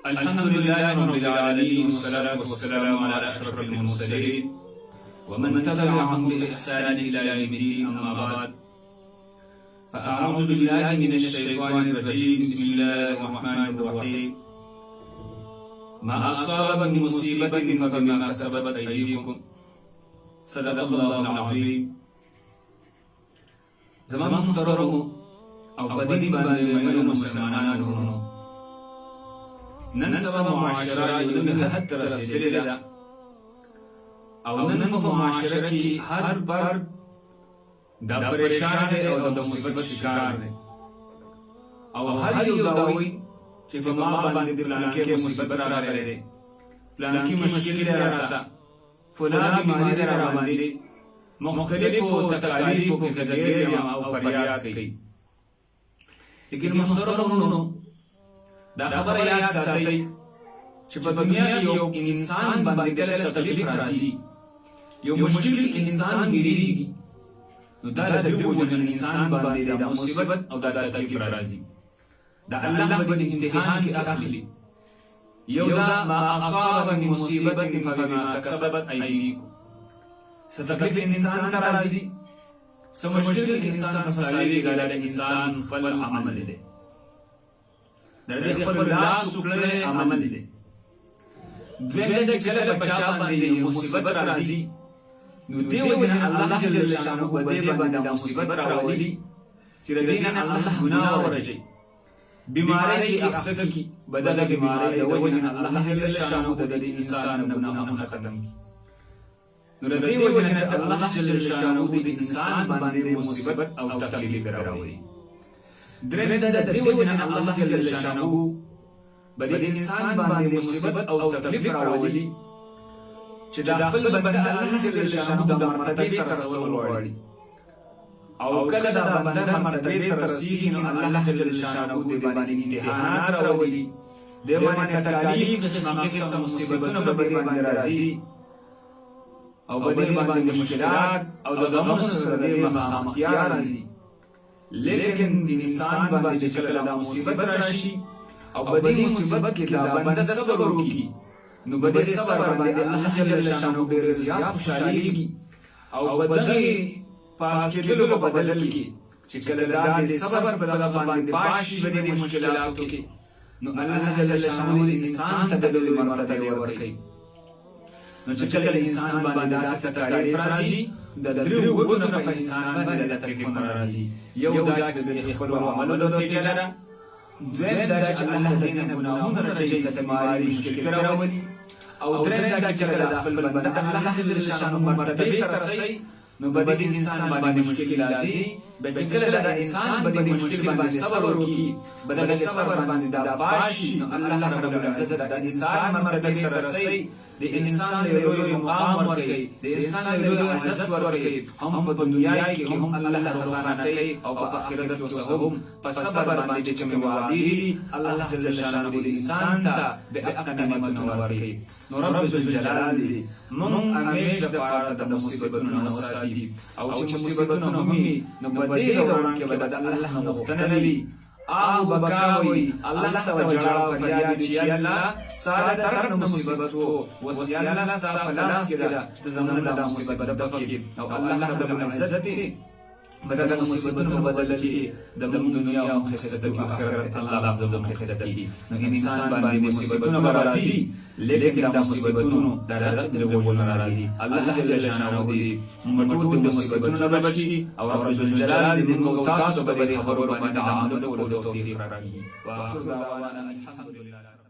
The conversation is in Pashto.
الحمد لله رب العالمين، والصلاة والسلام على أشرف المرسلين ومن تبعهم بإحسان إلى يوم الدين، أما بعد. فأعوذ بالله من الشيطان الرجيم. بسم الله الرحمن الرحيم. ما أصاب من مصيبة فبما كسبت أيديكم، صدق الله العظيم. زمان محترم أو بدي باندې مسلمانانو نن سبا معاشره یو نه حد ته رسېدلې ده، او نن په معاشره کې هر فرد د پریشان دی او د مصیبت شکار دی، او هر یو دا وایي چې په ما باندې د پلانکې مصیبت راغلی دی، پلانکې مشکل دی راته، فلان بیماري دی راباندې دی، مختلفو تکالیفو کې زه ګیر یم او فریاد کوي. لیکن محترمانو دا خبره یاد ساتئ چې په دنیا کې یو انسان باندې کله تکلیف راځي، یو مشکل کې انسان هیریږي، نو دا د دې وجه نه انسان باندې دا مصیبت او دا تکلیف راځي. دا الله باندې امتحان کې اخلي. یو دا ما اصاب من مصیبت فبما کسبت ایدیکم، څه تکلیف انسان ته راځي، څه مشکل کې انسان فساوي، دا د انسان خپل عمل دی، د خپل لاس وکړه عمل دی. دویم د کله په چا باندې مصیبت راځي، نو دی وجه الله جل شانه په دې باندې د مصیبت راولي چې د دین الله ګناه ورچي، بیماری کې اخته کی بدله بیماری د وجه الله جل شانه د دې انسان ګناهونه ختم کی. نو د دې وجه الله جل شانه د انسان باندې مصیبت او تکلیف راولي. دریم د دې وجه الله جل شانه بد انسان باندې مصیبت او تکلیف راولي چې د خپل بنده الله جل شانه د مرتبه ته رسول وړي، او کله دا بنده د مرتبه ته رسیږي نو الله جل شانه د باندې امتحانات راولي، د باندې تکالیف قسم مصیبتونه به باندې راځي، او به باندې مشکلات او د غمونو سره د مخامختیا راځي. لیکن انسان باندې چې کله دا مصیبت راشي او په دې مصیبت کې دا بنده صبر وکړي، نو په دې صبر باندې الله جل شانه ډېر زیات خوشاليږي، او په دغه پاس کېدلو په بدل کې چې کله دا د صبر په دغه باندې پاشي په دې مشکلاتو کې، نو الله جل شانه انسان ته د لوی مرتبه ورکوي. نو چې کله انسان باندې داسې تکالیف راځي، د درو وجو نه په انسان باندې د تکلیف راځي. یو دا چې د خپل عملو د نتیجه ده، دویم دا چې الله دې نه ګناهونه راځي، سماري مشکل راولي، او دریم دا چې کله د خپل بنده الله جل شانه مرتبه ته رسي، نو به د انسان باندې مشکل راځي، به چې کله د انسان باندې مشکل باندې صبر وکړي، به د صبر باندې دا پاشي، نو الله رب العزت د انسان مرتبه ته رسي، د انسان له لوی مقام ورکوي، د انسان له لوی عزت ورکوي، هم په دنیا کې هم الله روښانه کوي، او په آخرت کې هم په صبر باندې چې کوم وعده دي الله جل شانه د انسان ته به حق نعمتونه ورکوي. نو رب ذوالجلال دې مونږ همیش د پاره د مصیبتونو نه وساتي، او چې مصیبتونه هم نو په دې دوران کې به د الله غوښتنه وي، آه بکاوي الله ته وجړه او فریاد چې الله ستاره تر مصیبت وو وسی الله ستاره فلاس کې ده د زمانه د مصیبت د پکې، او الله رب العزت بدل مصیبتونو بدل کې د دنیا او خسته د آخرت الله د خسته کې. نو انسان باندې مصیبتونه راځي، لیکن د مصیبتونو د وجو راځي. الله جل شانه دې موږ د مصیبتونو نه بچي، او رب الجلال دې موږ تاسو په خبرو باندې عمل کولو توفیق راکړي. واخر دعوانا الحمد لله.